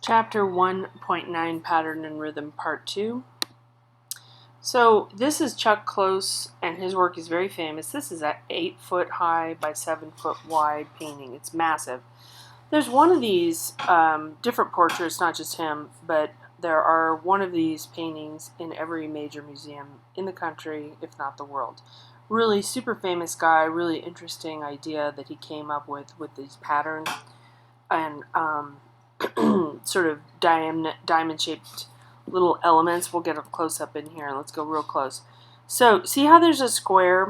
Chapter 1.9 Pattern and Rhythm Part 2. So this is Chuck Close, and his work is very famous. This is an 8-foot high by 7-foot wide painting. It's massive. There's one of these different portraits, not just him, but there are one of these paintings in every major museum in the country, if not the world. Really super famous guy, really interesting idea that he came up with these patterns and sort of diamond-shaped little elements. We'll get a close-up in here. Let's go real close. So see how there's a square?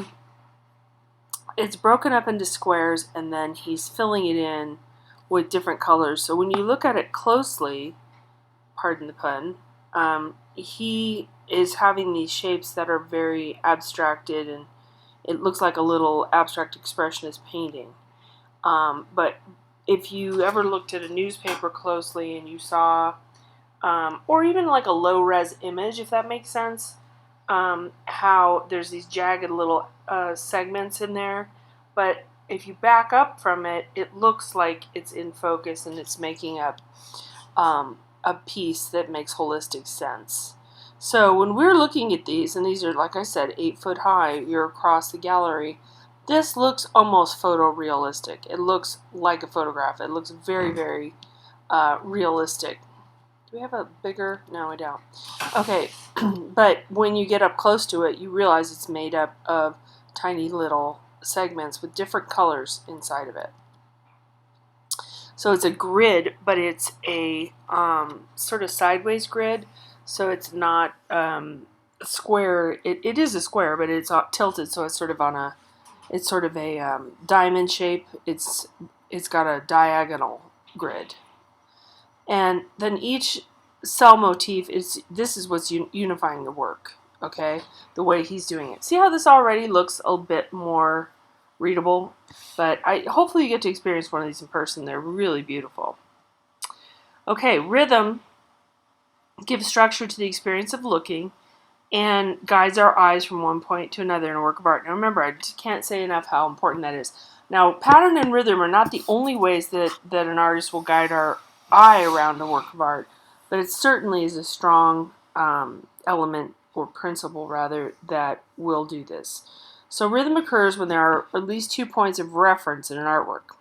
It's broken up into squares, and then he's filling it in with different colors. So when you look at it closely, pardon the pun, he is having these shapes that are very abstracted, and it looks like a little abstract expressionist painting. But if you ever looked at a newspaper closely and you saw, or even like a low-res image, if that makes sense, how there's these jagged little segments in there, but if you back up from it, it looks like it's in focus and it's making up a piece that makes holistic sense. So when we're looking at these, and these are, like I said, 8 foot high, you're across the gallery, this looks almost photorealistic. It looks like a photograph. It looks very, very realistic. Do we have a bigger? No, I don't. Okay, but when you get up close to it, you realize it's made up of tiny little segments with different colors inside of it. So it's a grid, but it's a sort of sideways grid. So it's not square. It is a square, but it's tilted, so it's sort of on a. It's sort of a diamond shape. It's got a diagonal grid, and then each cell motif this is what's unifying the work. Okay, the way he's doing it. See how this already looks a bit more readable, but hopefully you get to experience one of these in person. They're really beautiful. Okay, rhythm gives structure to the experience of looking and guides our eyes from one point to another in a work of art. Now remember, I just can't say enough how important that is. Now, pattern and rhythm are not the only ways that an artist will guide our eye around a work of art, but it certainly is a strong element, or principle rather, that will do this. So rhythm occurs when there are at least 2 points of reference in an artwork.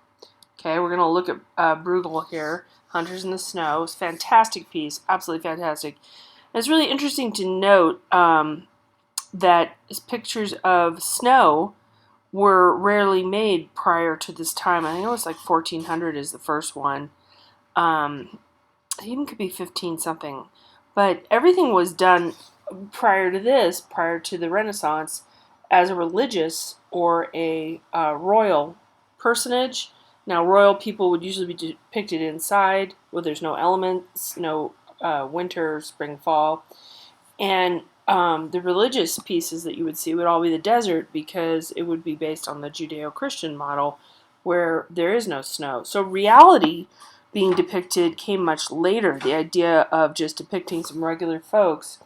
Okay, we're going to look at Bruegel here, Hunters in the Snow. It's a fantastic piece, absolutely fantastic. It's really interesting to note that pictures of snow were rarely made prior to this time. I think it was like 1400 is the first one. It even could be 15 something. But everything was done prior to this, prior to the Renaissance, as a religious or a royal personage. Now, royal people would usually be depicted inside, where there's no elements, no winter, spring, fall, and the religious pieces that you would see would all be the desert, because it would be based on the Judeo-Christian model where there is no snow. So reality being depicted came much later. The idea of just depicting some regular folks,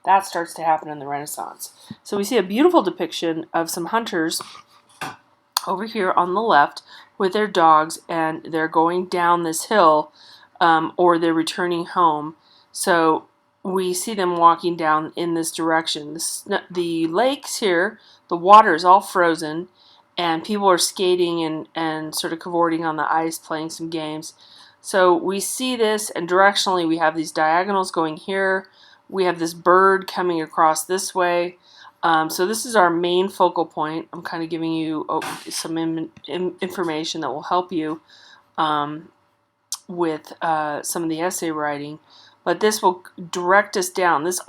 that starts to happen in the Renaissance. So we see a beautiful depiction of some hunters over here on the left with their dogs, and they're going down this hill, or they're returning home. So we see them walking down in this direction. The lakes here, the water is all frozen, and people are skating and sort of cavorting on the ice, playing some games. So we see this, and directionally we have these diagonals going here. We have this bird coming across this way. So this is our main focal point. I'm kind of giving you some information that will help you with some of the essay writing, but this will direct us down. This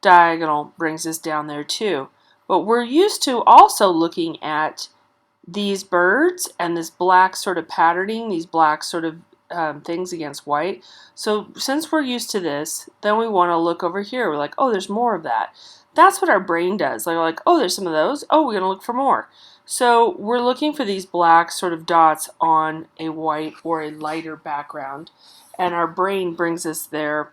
diagonal brings us down there too. But we're used to also looking at these birds and this black sort of patterning, these black sort of things against white. So since we're used to this, then we want to look over here. We're like, oh, there's more of that. That's what our brain does. Like, oh, there's some of those. Oh, we're going to look for more. So we're looking for these black sort of dots on a white or a lighter background, and our brain brings us there.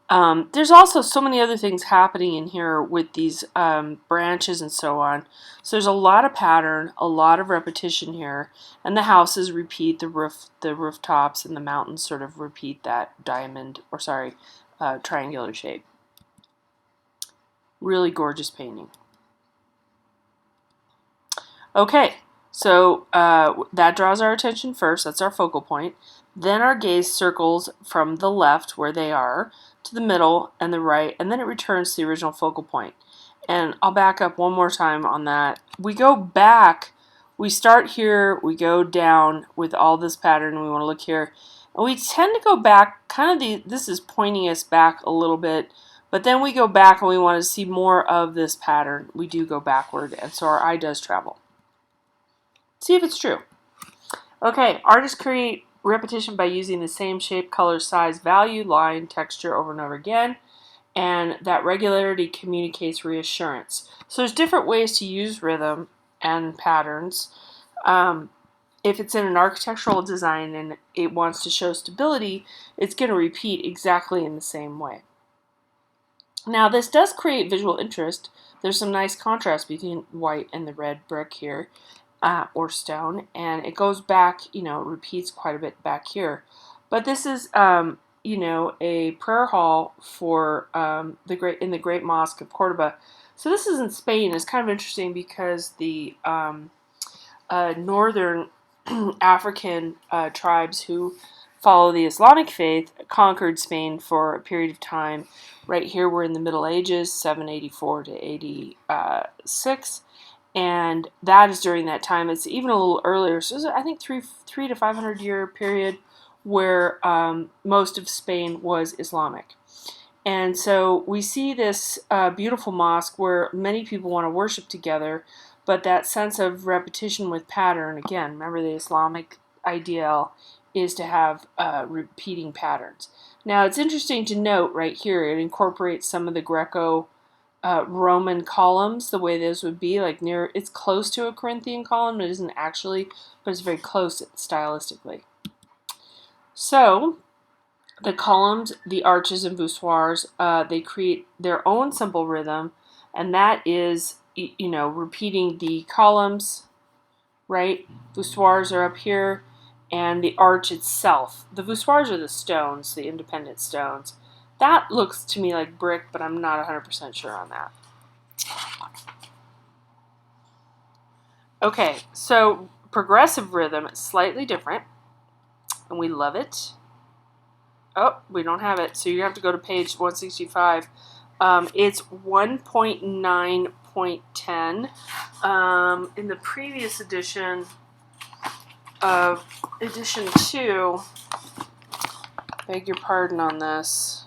There's also so many other things happening in here with these branches and so on. So there's a lot of pattern, a lot of repetition here, and the houses repeat the rooftops, and the mountains sort of repeat that diamond, or sorry, triangular shape. Really gorgeous painting. Okay, so that draws our attention first. That's our focal point. Then our gaze circles from the left, where they are, to the middle and the right, and then it returns to the original focal point. And I'll back up one more time on that. We go back, we start here, we go down with all this pattern, and we want to look here. And we tend to go back, kind of this is pointing us back a little bit, but then we go back and we want to see more of this pattern. We do go backward, and so our eye does travel. See if it's true. Okay, artists create repetition by using the same shape, color, size, value, line, texture over and over again, and that regularity communicates reassurance. So there's different ways to use rhythm and patterns. If it's in an architectural design and it wants to show stability, it's going to repeat exactly in the same way. Now this does create visual interest. There's some nice contrast between white and the red brick here. Or stone, and it goes back, you know, repeats quite a bit back here. But this is, you know, a prayer hall for in the Great Mosque of Cordoba. So this is in Spain. It's kind of interesting because the northern African tribes who follow the Islamic faith conquered Spain for a period of time. Right here we're in the Middle Ages, 784 to 86. And that is during that time. It's even a little earlier. So it's, I think 300 to 500 year period where most of Spain was Islamic. And so we see this beautiful mosque where many people want to worship together, but that sense of repetition with pattern, again, remember the Islamic ideal is to have repeating patterns. Now it's interesting to note right here, it incorporates some of the Roman columns, the way those would be, like near, it's close to a Corinthian column, it isn't actually, but it's very close stylistically. So, the columns, the arches and voussoirs, they create their own simple rhythm, and that is, you know, repeating the columns, right? Voussoirs are up here, and the arch itself. The voussoirs are the stones, the independent stones. That looks to me like brick, but I'm not 100% sure on that. Okay, so progressive rhythm is slightly different, and we love it. Oh, we don't have it, so you have to go to page 165. It's 1.9.10. In the previous edition of edition 2, beg your pardon on this,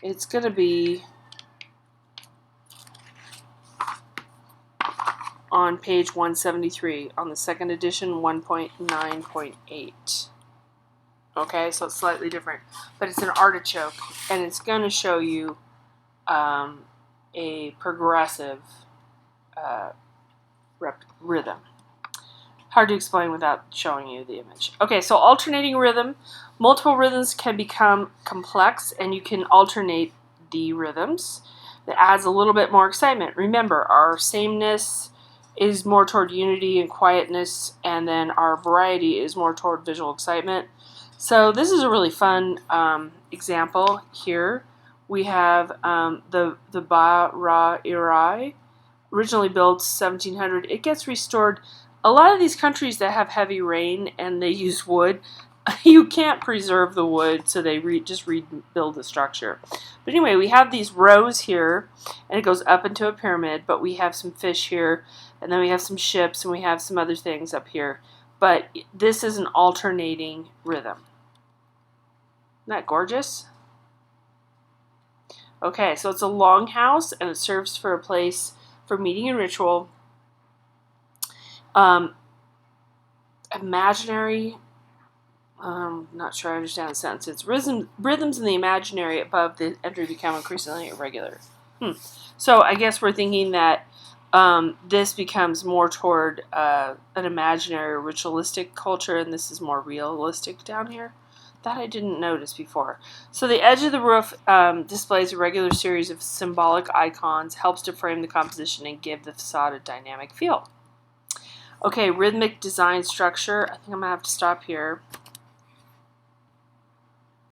it's going to be on page 173, on the second edition, 1.9.8. Okay, so it's slightly different, but it's an artichoke, and it's going to show you a progressive rhythm. Hard to explain without showing you the image. Okay, so alternating rhythm. Multiple rhythms can become complex, and you can alternate the rhythms. That adds a little bit more excitement. Remember, our sameness is more toward unity and quietness, and then our variety is more toward visual excitement. So this is a really fun example here. We have the Ba-Ra-Irai, originally built 1700. It gets restored. A lot of these countries that have heavy rain and they use wood, you can't preserve the wood, so they just rebuild the structure. But anyway, we have these rows here, and it goes up into a pyramid, but we have some fish here, and then we have some ships, and we have some other things up here. But this is an alternating rhythm. Isn't that gorgeous? Okay, so it's a longhouse, and it serves for a place for meeting and ritual. Imaginary, not sure I understand the sentence. It's rhythms in the imaginary above the entry become increasingly irregular. So I guess we're thinking that this becomes more toward an imaginary ritualistic culture, and this is more realistic down here. That I didn't notice before. So the edge of the roof displays a regular series of symbolic icons, helps to frame the composition and give the facade a dynamic feel. Okay, rhythmic design structure. I think I'm going to have to stop here.